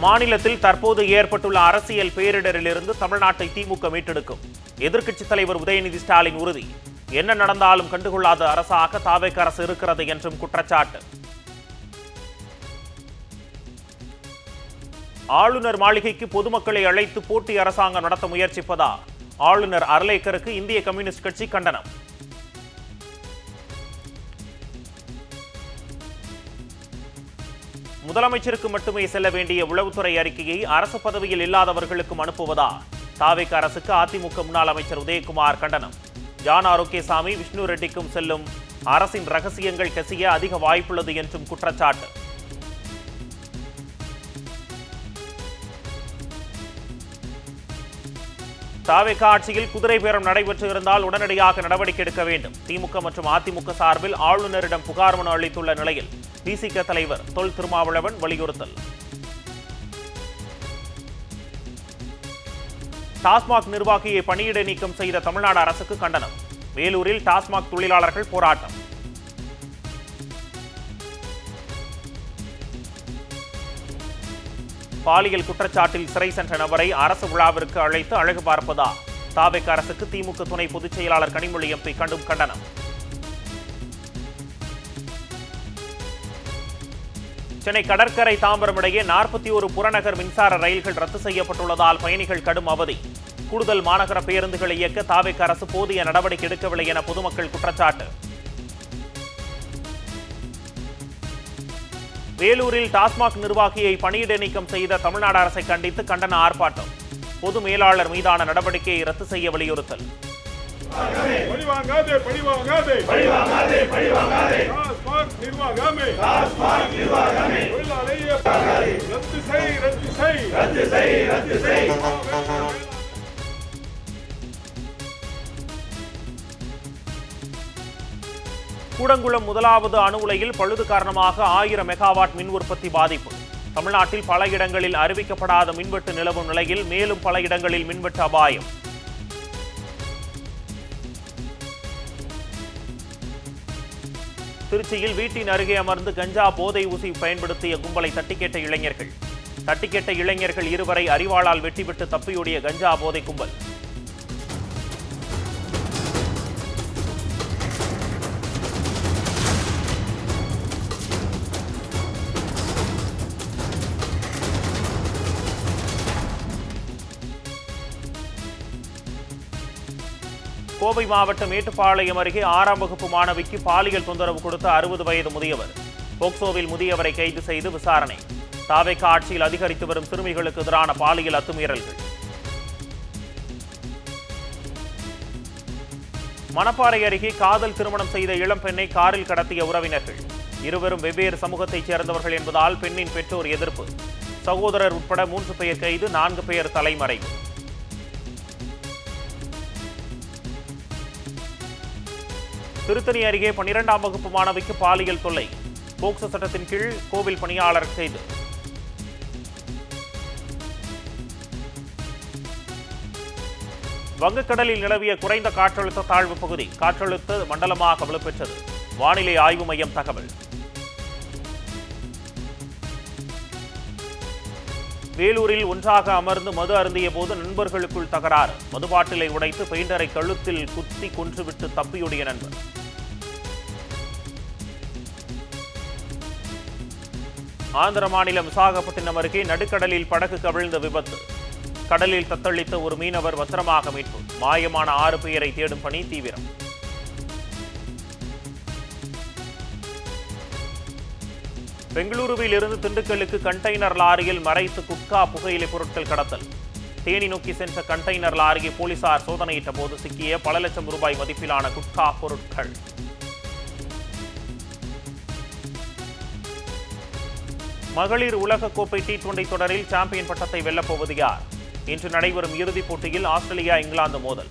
மாநிலத்தில் தற்போது ஏற்பட்டுள்ள அரசியல் பேரிடரிலிருந்து தமிழ்நாட்டை திமுக மீட்டெடுக்கும். எதிர்க்கட்சித் தலைவர் உதயநிதி ஸ்டாலின் உறுதி. என்ன நடந்தாலும் கண்டுகொள்ளாத அரசாக தாவேக அரசு இருக்கிறது என்றும் குற்றச்சாட்டு. ஆளுநர் மாளிகைக்கு பொதுமக்களை அழைத்து போட்டி அரசாங்கம் நடத்த முயற்சிப்பதா? ஆளுநர் அர்லேக்கருக்கு இந்திய கம்யூனிஸ்ட் கட்சி கண்டனம். முதலமைச்சருக்கு மட்டுமே செல்ல வேண்டிய உளவுத்துறை அறிக்கையை அரசு பதவியில் இல்லாதவர்களுக்கும் அனுப்புவதா? தாவேக அரசுக்கு அதிமுக முன்னாள் அமைச்சர் உதயகுமார் கண்டனம். ஜான் ஆரோக்கியசாமி, விஷ்ணு ரெட்டிக்கும் செல்லும் அரசின் ரகசியங்கள் கசிய அதிக வாய்ப்புள்ளது என்றும் குற்றச்சாட்டு. தாவேக ஆட்சியில் குதிரை பேரம் நடைபெற்று இருந்தால் உடனடியாக நடவடிக்கை எடுக்க வேண்டும். திமுக மற்றும் அதிமுக சார்பில் ஆளுநரிடம் புகார் மனு அளித்துள்ள நிலையில் விசிக தலைவர் தொல் திருமாவளவன் வலியுறுத்தல். டாஸ்மாக் நிர்வாகியை பணியிடை நீக்கம் செய்த தமிழ்நாடு அரசுக்கு கண்டனம். வேலூரில் டாஸ்மாக் தொழிலாளர்கள் போராட்டம். பாலியல் குற்றச்சாட்டில் சிறை சென்ற நபரை அரசு விழாவிற்கு அழைத்து அழகு பார்ப்பதா? தாவேக அரசுக்கு திமுக துணை பொதுச் செயலாளர் கனிமொழி எம்பி கடும் கண்டனம். சென்னை கடற்கரை தாம்பரம் இடையே 41 புறநகர் மின்சார ரயில்கள் ரத்து செய்யப்பட்டுள்ளதால் பயணிகள் கடும் அவதி. கூடுதல் மாநகர பேருந்துகளை இயக்க தாவேக அரசு போதிய நடவடிக்கை எடுக்கவில்லை என பொதுமக்கள் குற்றச்சாட்டு. வேலூரில் டாஸ்மாக் நிர்வாகியை பணியிடை நீக்கம் செய்த தமிழ்நாடு அரசை கண்டித்து கண்டன ஆர்ப்பாட்டம். பொது மேலாளர் மீதான நடவடிக்கையை ரத்து செய்ய வலியுறுத்தல். கூடங்குளம் முதலாவது அணு உலையில் பழுது காரணமாக 1000 மெகாவாட் மின் உற்பத்தி பாதிப்பு. தமிழ்நாட்டில் பல இடங்களில் அறிவிக்கப்படாத மின்வெட்டு நிலவும் நிலையில் மேலும் பல இடங்களில் மின்வெட்டு அபாயம். திருச்சியில் வீட்டின் அருகே அமர்ந்து கஞ்சா போதை ஊசி பயன்படுத்திய கும்பலை தட்டிக்கேட்ட இளைஞர்கள். தட்டிக்கேட்ட இளைஞர்கள் 2 வரை அரிவாளால் வெட்டிவிட்டு தப்பியோடிய கஞ்சா போதை கும்பல். கோவை மாவட்டம் மேட்டுப்பாளையம் அருகே 6ஆம் வகுப்பு மாணவிக்கு பாலியல் தொந்தரவு கொடுத்த 60 வயது முதியவர். போக்சோவில் முதியவரை கைது செய்து விசாரணை. தாவேக ஆட்சியில் அதிகரித்து வரும் சிறுமிகளுக்கு எதிரான பாலியல் அத்துமீறல்கள். மணப்பாறை அருகே காதல் திருமணம் செய்த இளம்பெண்ணை காரில் கடத்திய உறவினர்கள். இருவரும் வெவ்வேறு சமூகத்தைச் சேர்ந்தவர்கள் என்பதால் பெண்ணின் பெற்றோர் எதிர்ப்பு. சகோதரர் உட்பட 3 பேர் கைது, 4 பேர் தலைமறைவு. திருத்தணி அருகே 12ஆம் வகுப்பு மாணவிக்கு பாலியல் தொல்லை. போக்சோ சட்டத்தின் கீழ் கோவில் பணியாளர் கைது. வங்கக்கடலில் நிலவிய குறைந்த காற்றழுத்த தாழ்வு பகுதி காற்றழுத்த மண்டலமாக வலுப்பெற்றது. வானிலை ஆய்வு மையம் தகவல். வேலூரில் ஒன்றாக அமர்ந்து மது அருந்திய போது நண்பர்களுக்குள் தகராறு. மதுபாட்டிலை உடைத்து பெயிண்டரை கழுத்தில் குத்தி கொன்றுவிட்டு தப்பியோடிய நண்பர். ஆந்திர மாநிலம் விசாகப்பட்டினம் அருகே நடுக்கடலில் படகு கவிழ்ந்த விபத்து. கடலில் தத்தளித்த ஒரு மீனவர் பத்திரமாக மீட்பு. மாயமான 6 பேரை தேடும் பணி தீவிரம். பெங்களூருவில் இருந்து திண்டுக்கல்லுக்கு கண்டெய்னர் லாரியில் மறைத்து குட்கா புகையிலை பொருட்கள் கடத்தல். தேனி நோக்கி சென்ற கண்டெய்னர் லாரியை போலீசார் சோதனையிட்ட போது சிக்கிய பல லட்சம் ரூபாய் மதிப்பிலான குட்கா பொருட்கள். மகளிர் உலகக்கோப்பை T20 தொடரில் சாம்பியன் பட்டத்தை வெல்லப்போவது யார்? இன்று நடைபெறும் இறுதிப் போட்டியில் ஆஸ்திரேலியா, இங்கிலாந்து மோதல்.